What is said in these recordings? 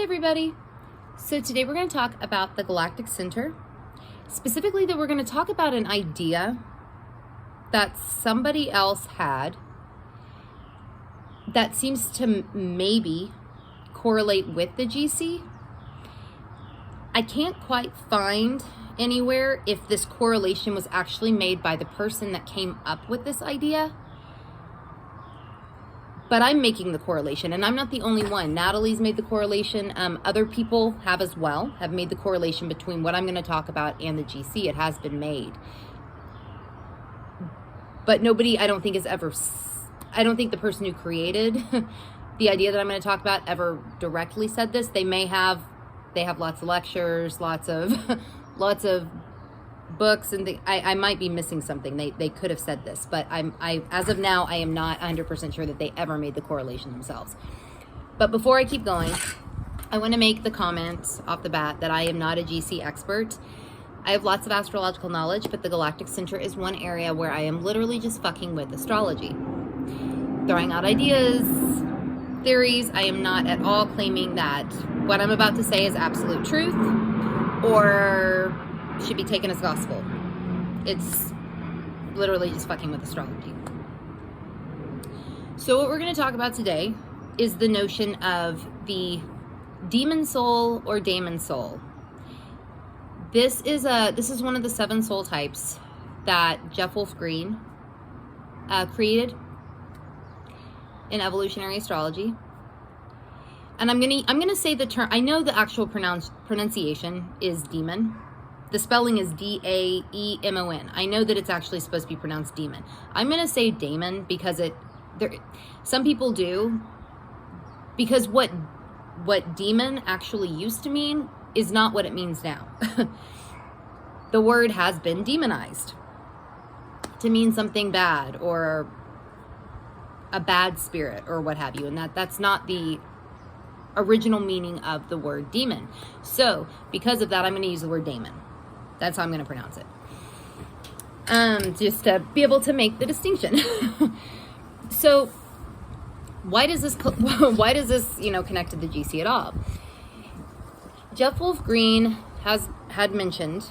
everybody. So today we're going to talk about the Galactic Center. Specifically that we're going to talk about an idea that somebody else had that seems to maybe correlate with the GC. I can't quite find anywhere if this correlation was actually made by the person that came up with this idea. But I'm making the correlation, and I'm not the only one. Natalie's made the correlation. Other people have as well, have made the correlation between what I'm going to talk about and the GC. It has been made. But nobody, I don't think, I don't think the person who created the idea that I'm going to talk about ever directly said this. They have lots of lectures, lots of books, and I might be missing something. They could have said this, but as of now, I am not 100% sure that they ever made the correlation themselves. But before I keep going, I want to make the comment off the bat that I am not a GC expert. I have lots of astrological knowledge, but the Galactic Center is one area where I am literally just fucking with astrology. Throwing out ideas, theories. I am not at all claiming that what I'm about to say is absolute truth or should be taken as gospel. It's literally just fucking with astrology. So what we're going to talk about today is the notion of the Daemon Soul or Daemon Soul. This is one of the 7 soul types that Jeff Wolf Green created in evolutionary astrology. And I'm gonna say the term. I know the actual pronunciation is demon. The spelling is D-A-E-M-O-N. I know that it's actually supposed to be pronounced demon. I'm going to say Daemon because some people do. Because what demon actually used to mean is not what it means now. The word has been demonized to mean something bad or a bad spirit or what have you. And that's not the original meaning of the word demon. So because of that, I'm going to use the word daemon. That's how I'm going to pronounce it. Just to be able to make the distinction. So why does this connect to the GC at all? Jeff Wolf Green had mentioned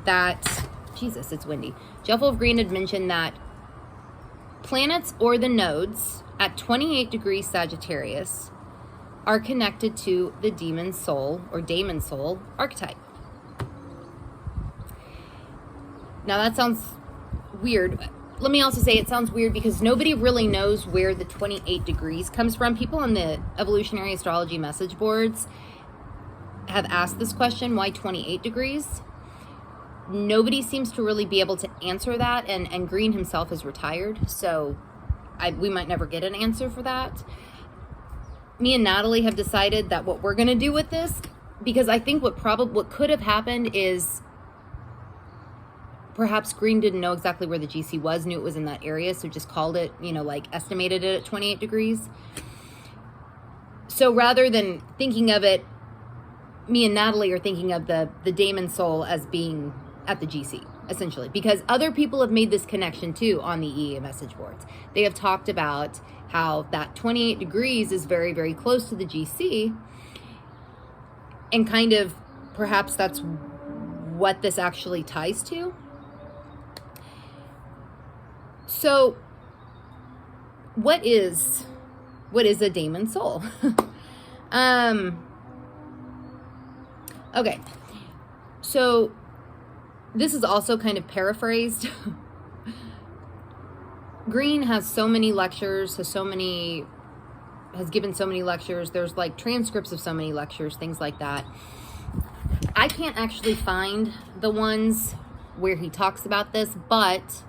that, Jesus, it's windy. Jeff Wolf Green had mentioned that planets or the nodes at 28 degrees Sagittarius are connected to the Daemon Soul or Daemon Soul archetype. Now that sounds weird. Let me also say it sounds weird because nobody really knows where the 28 degrees comes from. People on the evolutionary astrology message boards have asked this question, why 28 degrees? Nobody seems to really be able to answer that, and Green himself is retired, so we might never get an answer for that. Me and Natalie have decided that what we're going to do with this, because I think what could have happened is perhaps Green didn't know exactly where the GC was, knew it was in that area, so just called it, estimated it at 28 degrees. So rather than thinking of it, me and Natalie are thinking of the Daemon Soul as being at the GC, essentially, because other people have made this connection too on the EA message boards. They have talked about how that 28 degrees is very, very close to the GC, and kind of perhaps that's what this actually ties to. So what is a Daemon Soul? Okay, so this is also kind of paraphrased. Green has so many lectures, has given so many lectures. There's like transcripts of so many lectures, things like that. I can't actually find the ones where he talks about this, but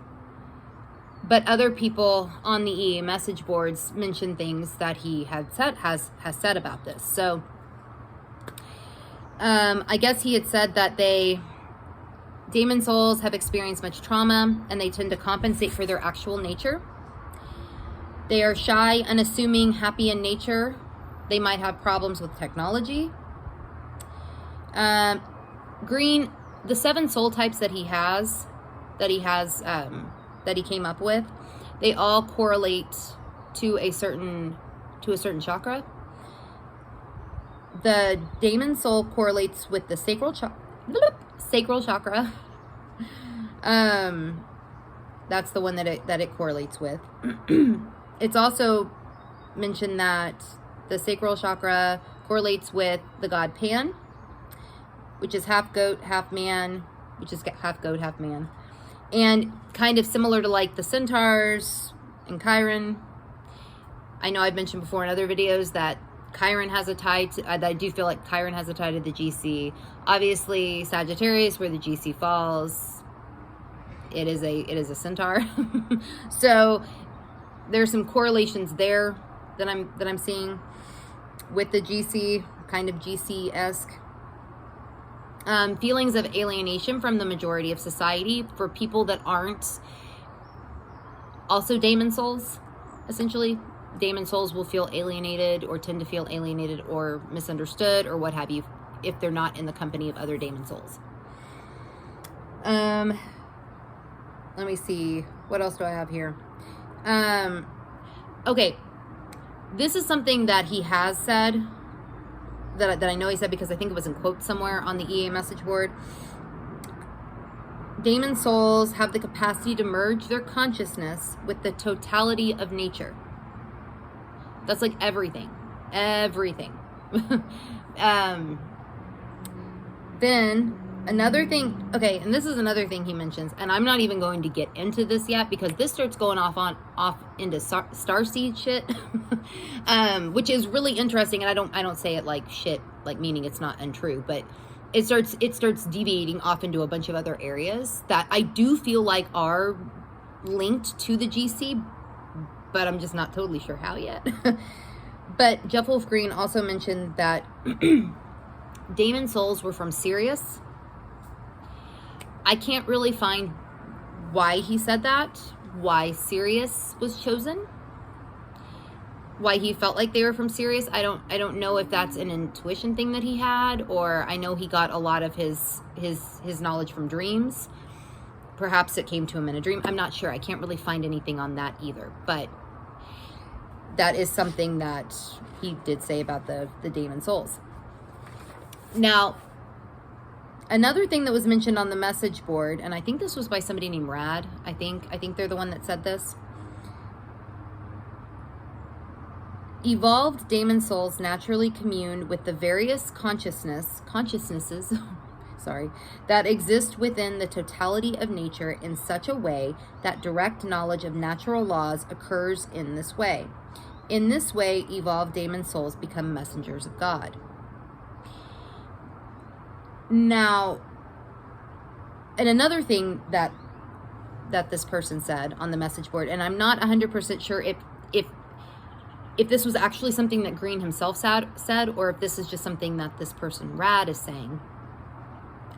other people on the EA message boards mention things that he has said about this. So I guess he had said that Daemon Souls have experienced much trauma and they tend to compensate for their actual nature. They are shy, unassuming, happy in nature. They might have problems with technology. Green, the 7 soul types that he came up with, they all correlate to a certain chakra. The Daemon Soul correlates with the sacral chakra. That's the one that it correlates with. It's also mentioned that the sacral chakra correlates with the god Pan, which is half goat, half man, and kind of similar to like the centaurs and Chiron. I know I've mentioned before in other videos that Chiron has a tie to, I do feel like Chiron has a tie to the GC. Obviously, Sagittarius, where the GC falls, it is a centaur. So there's some correlations there that I'm seeing with the GC, kind of GC-esque. Feelings of alienation from the majority of society for people that aren't also Daemon Souls, essentially. Daemon Souls will feel alienated or tend to feel alienated or misunderstood or what have you if they're not in the company of other Daemon Souls. Let me see. What else do I have here? Okay. This is something that he has said, that I know he said because I think it was in quotes somewhere on the EA message board. Daemon Souls have the capacity to merge their consciousness with the totality of nature. That's like everything. Then another thing, okay, and this is another thing he mentions, and I'm not even going to get into this yet because this starts going off into starseed shit, which is really interesting. And I don't say it like shit, like meaning it's not untrue, but it starts deviating off into a bunch of other areas that I do feel like are linked to the GC, but I'm just not totally sure how yet. But Jeff Wolf Green also mentioned that Daemon Souls were from Sirius. I can't really find why he said that, why Sirius was chosen, why he felt like they were from Sirius. I don't know if that's an intuition thing that he had, or I know he got a lot of his knowledge from dreams. Perhaps it came to him in a dream. I'm not sure. I can't really find anything on that either. But that is something that he did say about the Daemon Souls. Now, another thing that was mentioned on the message board, and I think this was by somebody named Rad. I think they're the one that said this. Evolved Daemon Souls naturally commune with the various consciousnesses that exist within the totality of nature in such a way that direct knowledge of natural laws occurs in this way. In this way, evolved Daemon Souls become messengers of God. Now, and another thing that this person said on the message board, and I'm not 100% sure if this was actually something that Green himself said, or if this is just something that this person Rad is saying.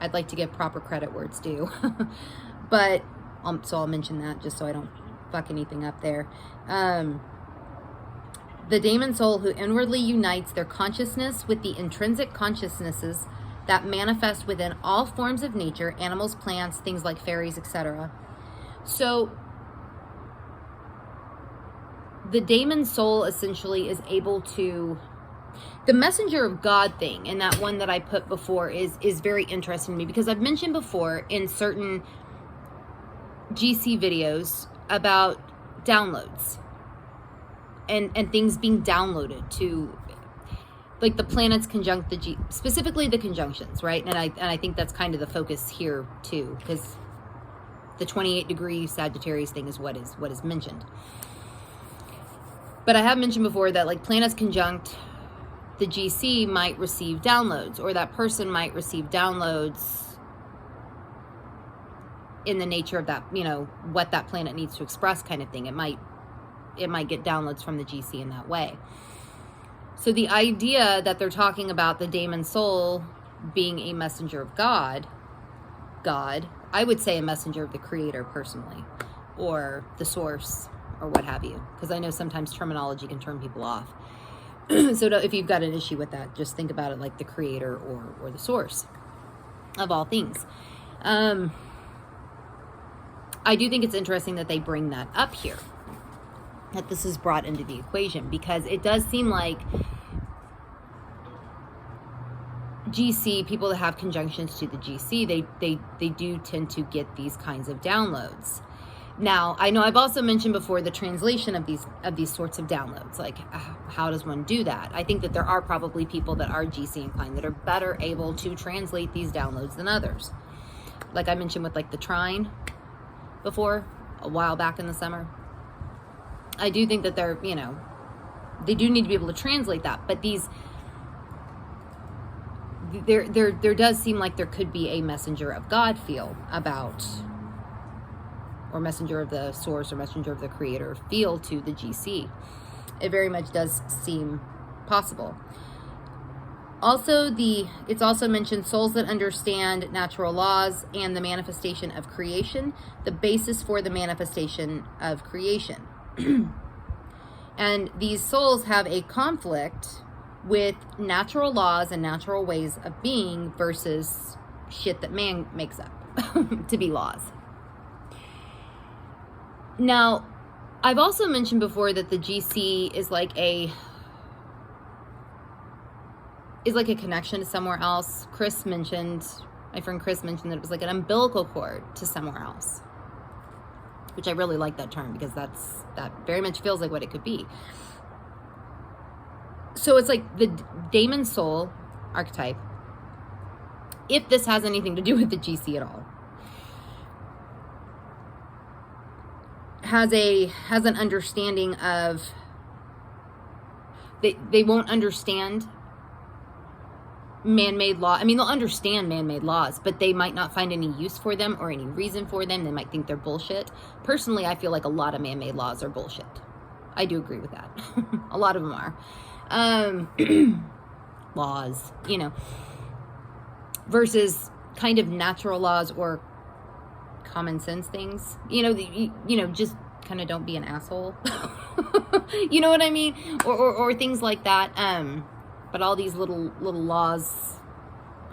I'd like to give proper credit where it's due. But, so I'll mention that just so I don't fuck anything up there. The Daemon Soul who inwardly unites their consciousness with the intrinsic consciousnesses that manifest within all forms of nature, animals, plants, things like fairies, etc. So, the Daemon Soul essentially is able to... The messenger of God thing, and that one that I put before, is very interesting to me because I've mentioned before in certain GC videos about downloads and things being downloaded to, like, the planets conjunct the specifically the conjunctions, right? And I think that's kind of the focus here too, because the 28-degree Sagittarius thing is what is mentioned. But I have mentioned before that, like, planets conjunct the GC might receive downloads, or that person might receive downloads in the nature of that, you know, what that planet needs to express kind of thing. It might get downloads from the GC in that way. So the idea that they're talking about the Daemon Soul being a messenger of God, I would say a messenger of the Creator personally, or the source, or what have you, because I know sometimes terminology can turn people off. So if you've got an issue with that, just think about it like the Creator or the source of all things. I do think it's interesting that they bring that up here, that this is brought into the equation, because it does seem like GC, people that have conjunctions to the GC, they do tend to get these kinds of downloads. Now, I know I've also mentioned before the translation of these sorts of downloads. Like, how does one do that? I think that there are probably people that are GC inclined that are better able to translate these downloads than others. Like I mentioned with like the trine before, a while back in the summer. I do think that they're, you know, they do need to be able to translate that. But these, there does seem like there could be a messenger of God feel about, or messenger of the source or messenger of the creator feel to the GC. It very much does seem possible. Also, it's also mentioned souls that understand natural laws and the manifestation of creation, the basis for the manifestation of creation. And these souls have a conflict with natural laws and natural ways of being versus shit that man makes up to be laws. Now, I've also mentioned before that the GC is like a connection to somewhere else. My friend Chris mentioned that it was like an umbilical cord to somewhere else, which I really like that term because that very much feels like what it could be. So it's like the Daemon Soul archetype, if this has anything to do with the GC at all, has an understanding of, they won't understand man-made law. I mean, they'll understand man-made laws, but they might not find any use for them or any reason for them. They might think they're bullshit. Personally, I feel like a lot of man-made laws are bullshit. I do agree with that. A lot of them are. Laws, you know, versus kind of natural laws or common sense things. You know, just kind of don't be an asshole. You know what I mean? Or things like that. But all these little laws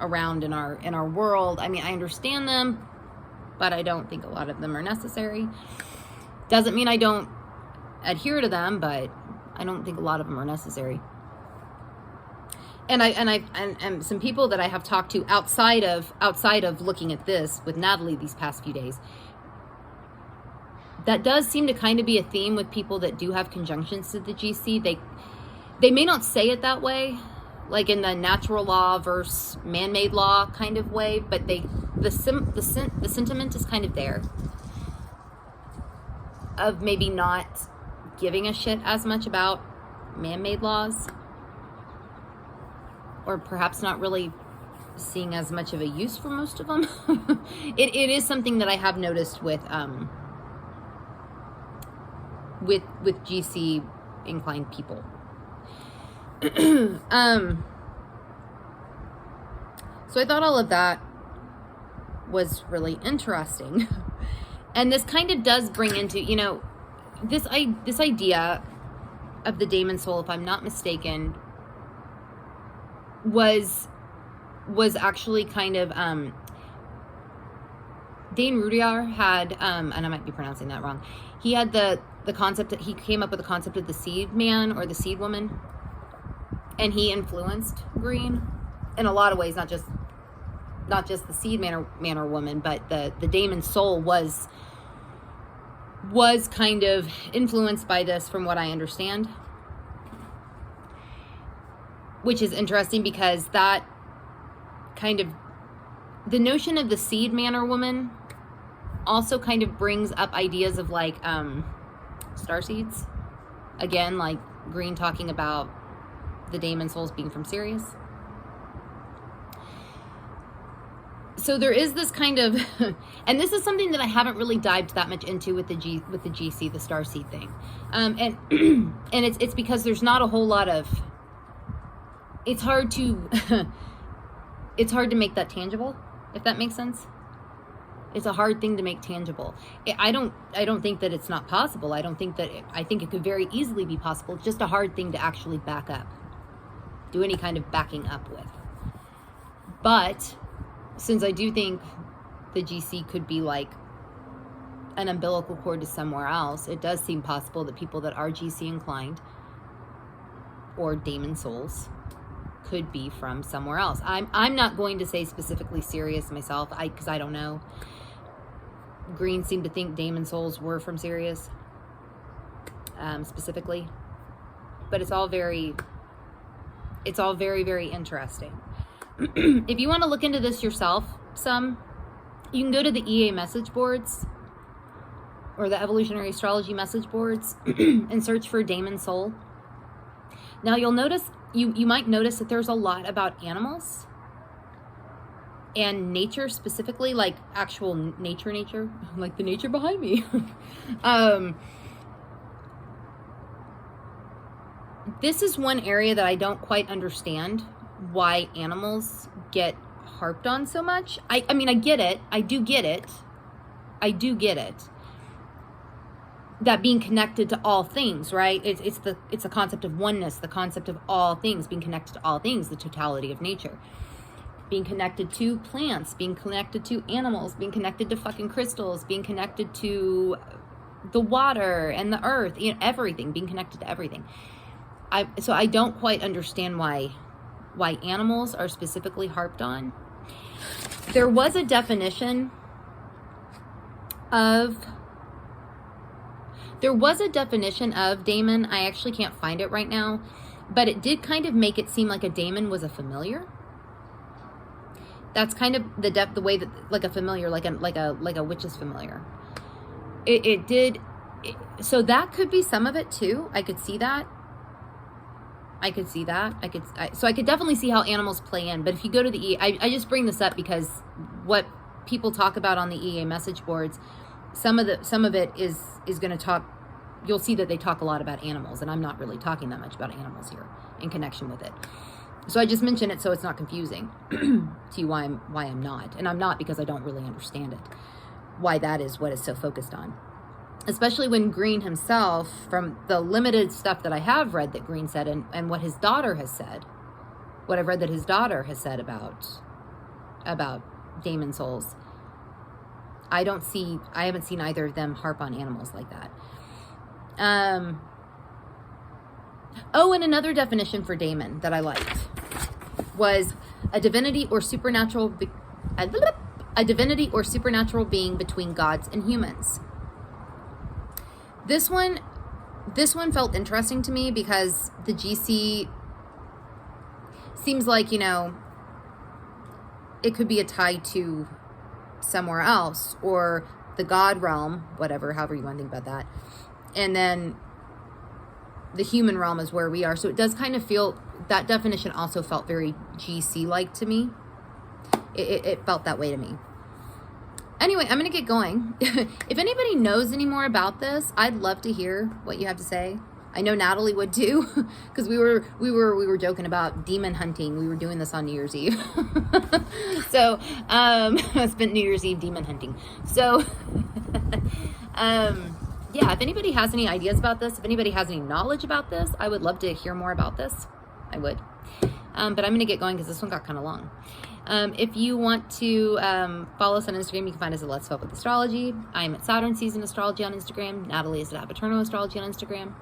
around in our world, I mean, I understand them, but I don't think a lot of them are necessary. Doesn't mean I don't adhere to them, but I don't think a lot of them are necessary. And some people that I have talked to outside of looking at this with Natalie these past few days, that does seem to kind of be a theme with people that do have conjunctions to the GC. They may not say it that way, like in the natural law versus man-made law kind of way, but the sentiment is kind of there of maybe not giving a shit as much about man-made laws, or perhaps not really seeing as much of a use for most of them. It is something that I have noticed with GC inclined people. So I thought all of that was really interesting. And this kind of does bring into, you know, this idea of the Daemon Soul, if I'm not mistaken, was actually kind of Dane Rudyard had and I might be pronouncing that wrong. He had the concept that he came up with the concept of the seed man or the seed woman, and he influenced green in a lot of ways, not just the seed man or woman, but the Daemon Soul was kind of influenced by this, from what I understand. Which is interesting because that kind of, the notion of the seed man or woman also kind of brings up ideas of like star seeds. Again, like Green talking about the Daemon Souls being from Sirius. So there is this kind of, and this is something that I haven't really dived that much into with the GC, the star seed thing, and it's because there's not a whole lot of. It's hard to make that tangible, if that makes sense. It's a hard thing to make tangible. I don't think that it's not possible. I think it could very easily be possible. It's just a hard thing to actually back up, do any kind of backing up with. But since I do think the GC could be like an umbilical cord to somewhere else, it does seem possible that people that are GC inclined or Daemon Souls could be from somewhere else. I'm not going to say specifically Sirius myself, because I don't know. Green seemed to think Daemon Souls were from Sirius, specifically. But it's all very, very interesting. If you want to look into this yourself, you can go to the EA message boards or the evolutionary astrology message boards and search for Daemon Soul. Now you'll notice, you might notice that there's a lot about animals and nature, specifically, like actual nature, like the nature behind me. This is one area that I don't quite understand why animals get harped on so much. I mean, I get it. I do get it. That being connected to all things, right? It's the concept of oneness, the concept of all things, being connected to all things, the totality of nature. Being connected to plants, being connected to animals, being connected to fucking crystals, being connected to the water and the earth, everything, being connected to everything. So I don't quite understand why animals are specifically harped on. There was a definition of daemon. I actually can't find it right now, but it did kind of make it seem like a daemon was a familiar. That's kind of the way that, like a familiar, like a witch's familiar. So that could be some of it too. I could see that. So I could definitely see how animals play in. But if you go to the EA, I just bring this up because what people talk about on the EA message boards, some of it is going to talk. You'll see that they talk a lot about animals, and I'm not really talking that much about animals here in connection with it. So I just mention it so it's not confusing to you why I'm not, and I'm not because I don't really understand it. Why that is what is so focused on. Especially when Green himself, from the limited stuff that I have read that Green said, and what his daughter has said, what I've read that his daughter has said about Daemon Souls, I haven't seen either of them harp on animals like that. Oh, and another definition for daemon that I liked was a divinity or supernatural being between gods and humans. This one felt interesting to me because the GC seems like, it could be a tie to somewhere else, or the God realm, however you want to think about that. And then the human realm is where we are. So it does kind of feel, that definition also felt very GC-like to me. It felt that way to me. Anyway, I'm going to get going. If anybody knows any more about this, I'd love to hear what you have to say. I know Natalie would too, because we were joking about demon hunting. We were doing this on New Year's Eve. So, I spent New Year's Eve demon hunting. So, yeah, if anybody has any ideas about this, if anybody has any knowledge about this, I would love to hear more about this. I would. But I'm going to get going because this one got kind of long. If you want to follow us on Instagram, you can find us at Let's Fuck with Astrology. I'm at Saturn Season Astrology on Instagram. Natalie is at Apaterno Astrology on Instagram.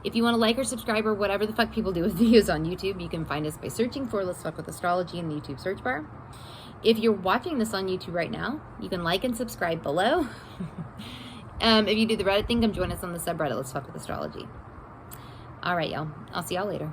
If you want to like or subscribe or whatever the fuck people do with videos on YouTube, you can find us by searching for Let's Fuck with Astrology in the YouTube search bar. If you're watching this on YouTube right now, you can like and subscribe below. If you do the Reddit thing, come join us on the subreddit Let's Fuck with Astrology. All right, y'all. I'll see y'all later.